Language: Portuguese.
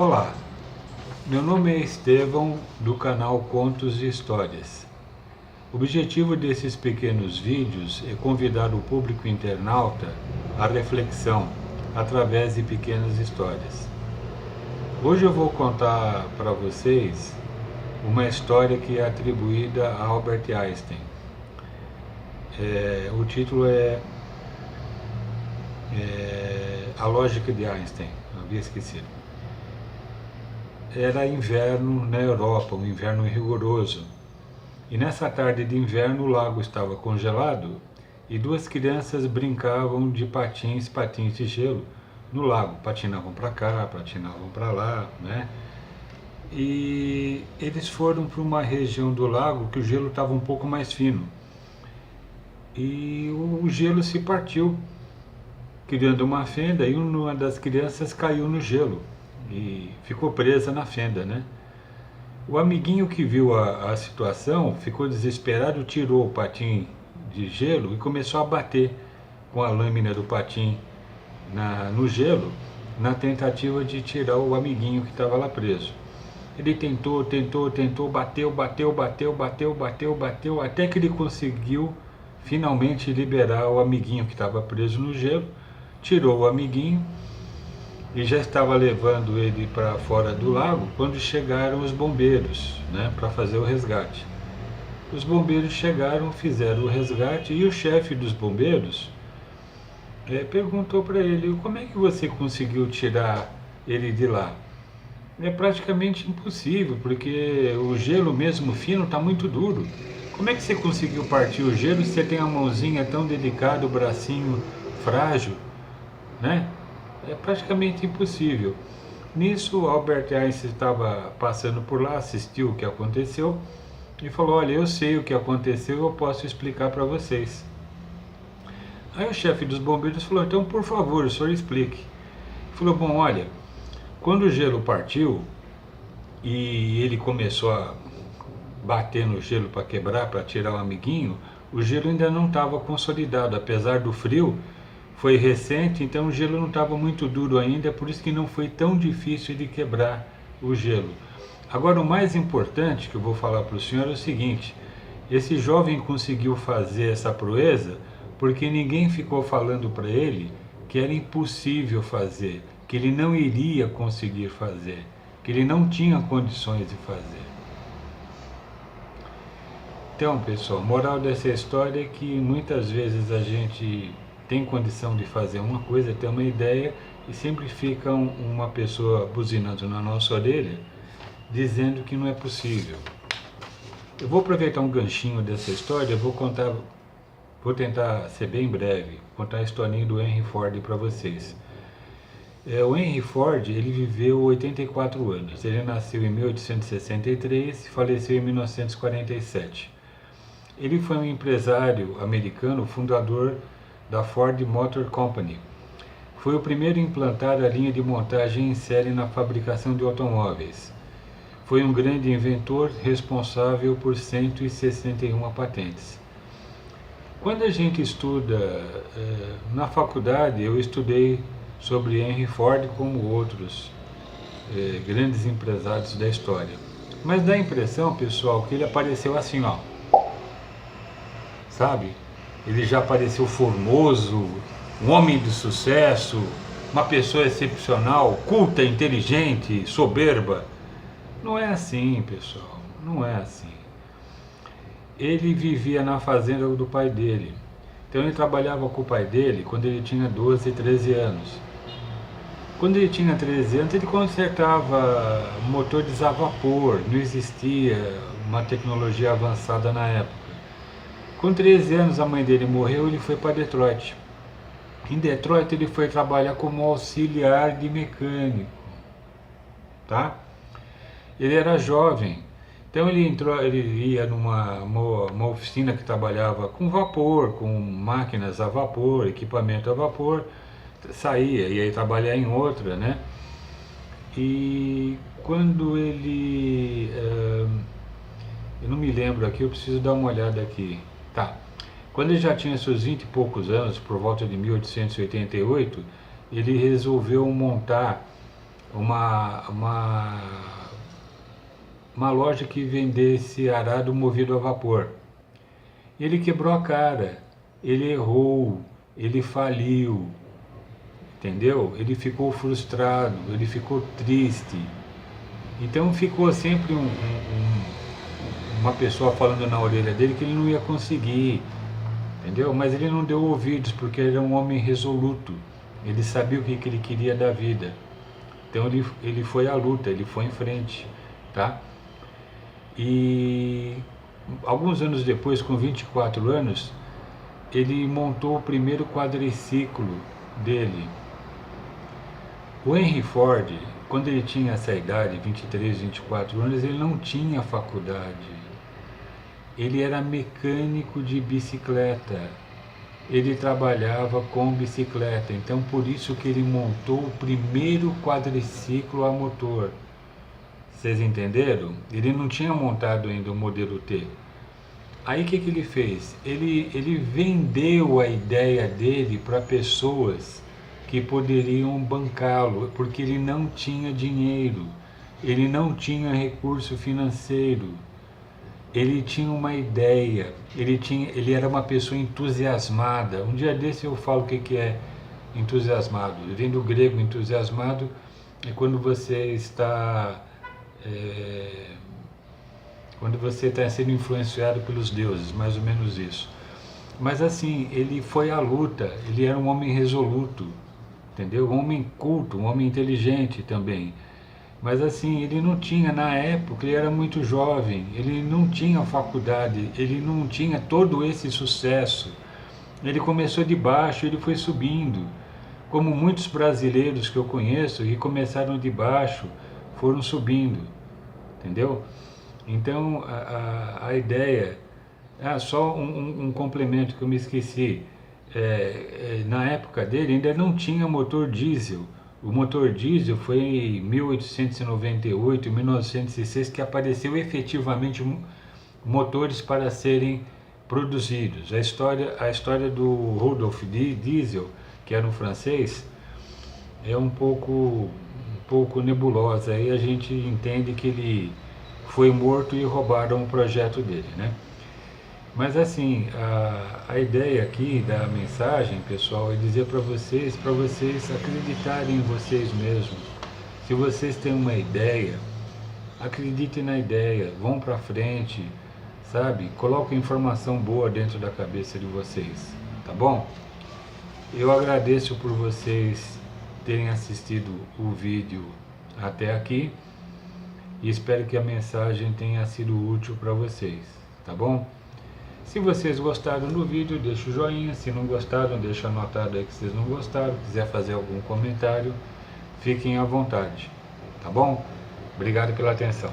Olá, meu nome é Estevão, do canal Contos e Histórias. O objetivo desses pequenos vídeos é convidar o público internauta à reflexão através de pequenas histórias. Hoje eu vou contar para vocês uma história que é atribuída a Albert Einstein. O título é A Lógica de Einstein, eu havia esquecido. Era inverno na Europa, um inverno rigoroso. E nessa tarde de inverno o lago estava congelado e duas crianças brincavam de patins de gelo no lago. Patinavam para cá, patinavam para lá, né? E eles foram para uma região do lago que o gelo estava um pouco mais fino. E o gelo se partiu, criando uma fenda, e uma das crianças caiu no gelo e ficou presa na fenda, né? O amiguinho que viu a situação ficou desesperado, tirou o patim de gelo e começou a bater com a lâmina do patim no gelo, na tentativa de tirar o amiguinho que estava lá preso. Ele tentou, bateu, até que ele conseguiu finalmente liberar o amiguinho que estava preso no gelo, tirou o amiguinho e já estava levando ele para fora do lago quando chegaram os bombeiros, né, para fazer o resgate. Os bombeiros chegaram, fizeram o resgate e o chefe dos bombeiros perguntou para ele: como é que você conseguiu tirar ele de lá? É praticamente impossível, porque o gelo mesmo fino está muito duro. Como é que você conseguiu partir o gelo se você tem a mãozinha tão delicada, o bracinho frágil, né? É praticamente impossível. Nisso, Albert Einstein estava passando por lá, assistiu o que aconteceu e falou: olha, eu sei o que aconteceu, eu posso explicar para vocês. Aí o chefe dos bombeiros falou: então, por favor, o senhor explique. Ele falou: bom, olha, quando o gelo partiu e ele começou a bater no gelo para quebrar, para tirar o amiguinho, o gelo ainda não estava consolidado, apesar do frio. Foi recente, então o gelo não estava muito duro ainda, por isso que não foi tão difícil de quebrar o gelo. Agora, o mais importante que eu vou falar para o senhor é o seguinte: esse jovem conseguiu fazer essa proeza porque ninguém ficou falando para ele que era impossível fazer, que ele não iria conseguir fazer, que ele não tinha condições de fazer. Então, pessoal, a moral dessa história é que muitas vezes a gente tem condição de fazer uma coisa, ter uma ideia, e sempre fica uma pessoa buzinando na nossa orelha, dizendo que não é possível. Eu vou aproveitar um ganchinho dessa história, vou tentar ser bem breve, contar a historinha do Henry Ford para vocês. O Henry Ford, ele viveu 84 anos, ele nasceu em 1863 e faleceu em 1947. Ele foi um empresário americano, fundador da Ford Motor Company. Foi o primeiro a implantar a linha de montagem em série na fabricação de automóveis. Foi um grande inventor responsável por 161 patentes. Quando a gente estuda na faculdade, eu estudei sobre Henry Ford como outros grandes empresários da história. Mas dá a impressão, pessoal, que ele apareceu assim, ó. Sabe? Ele já apareceu formoso, um homem de sucesso, uma pessoa excepcional, culta, inteligente, soberba. Não é assim, pessoal, não é assim. Ele vivia na fazenda do pai dele. Então ele trabalhava com o pai dele quando ele tinha 12, 13 anos. Quando ele tinha 13 anos, ele consertava motores a vapor, não existia uma tecnologia avançada na época. Com 13 anos a mãe dele morreu e ele foi para Detroit. Em Detroit ele foi trabalhar como auxiliar de mecânico. Tá? Ele era jovem, então ele ia numa oficina que trabalhava com vapor, com máquinas a vapor, equipamento a vapor, saía, ia trabalhar em outra, né? E quando eu não me lembro aqui, eu preciso dar uma olhada aqui. Tá. Quando ele já tinha seus 20 e poucos anos, por volta de 1888, ele resolveu montar uma, uma loja que vendesse arado movido a vapor. Ele quebrou a cara, ele errou, ele faliu, entendeu? Ele ficou frustrado, ele ficou triste. Então ficou sempre uma pessoa falando na orelha dele que ele não ia conseguir, entendeu? Mas ele não deu ouvidos porque ele era um homem resoluto. Ele sabia o que ele queria da vida. Então ele foi à luta, ele foi em frente, tá? E alguns anos depois, com 24 anos, ele montou o primeiro quadriciclo dele. O Henry Ford, quando ele tinha essa idade, 23, 24 anos, ele não tinha faculdade. Ele era mecânico de bicicleta. Ele trabalhava com bicicleta, então por isso que ele montou o primeiro quadriciclo a motor. Vocês entenderam? Ele não tinha montado ainda o modelo T. Aí o que ele fez? Ele vendeu a ideia dele para pessoas que poderiam bancá-lo, porque ele não tinha dinheiro, ele não tinha recurso financeiro, ele tinha uma ideia, ele era uma pessoa entusiasmada. Um dia desse eu falo o que é entusiasmado. Vem do grego entusiasmado, é quando você está sendo influenciado pelos deuses, mais ou menos isso. Mas assim, ele foi à luta, ele era um homem resoluto, entendeu? Um homem culto, um homem inteligente também. Mas assim, ele não tinha, na época, ele era muito jovem, ele não tinha faculdade, ele não tinha todo esse sucesso. Ele começou de baixo, ele foi subindo. Como muitos brasileiros que eu conheço, que começaram de baixo, foram subindo, entendeu? Então, a ideia... só um complemento que eu me esqueci. Na época dele ainda não tinha motor diesel. O motor diesel foi em 1898, 1906 que apareceu efetivamente motores para serem produzidos. A história do Rudolf Diesel, que era um francês, é um pouco nebulosa. Aí a gente entende que ele foi morto e roubaram o projeto dele, né? Mas assim, a ideia aqui da mensagem, pessoal, é dizer para vocês acreditarem em vocês mesmos. Se vocês têm uma ideia, acreditem na ideia, vão para frente, sabe? Coloquem informação boa dentro da cabeça de vocês, tá bom? Eu agradeço por vocês terem assistido o vídeo até aqui e espero que a mensagem tenha sido útil para vocês, tá bom? Se vocês gostaram do vídeo, deixa o joinha. Se não gostaram, deixa anotado aí que vocês não gostaram. Quiser fazer algum comentário, fiquem à vontade. Tá bom? Obrigado pela atenção.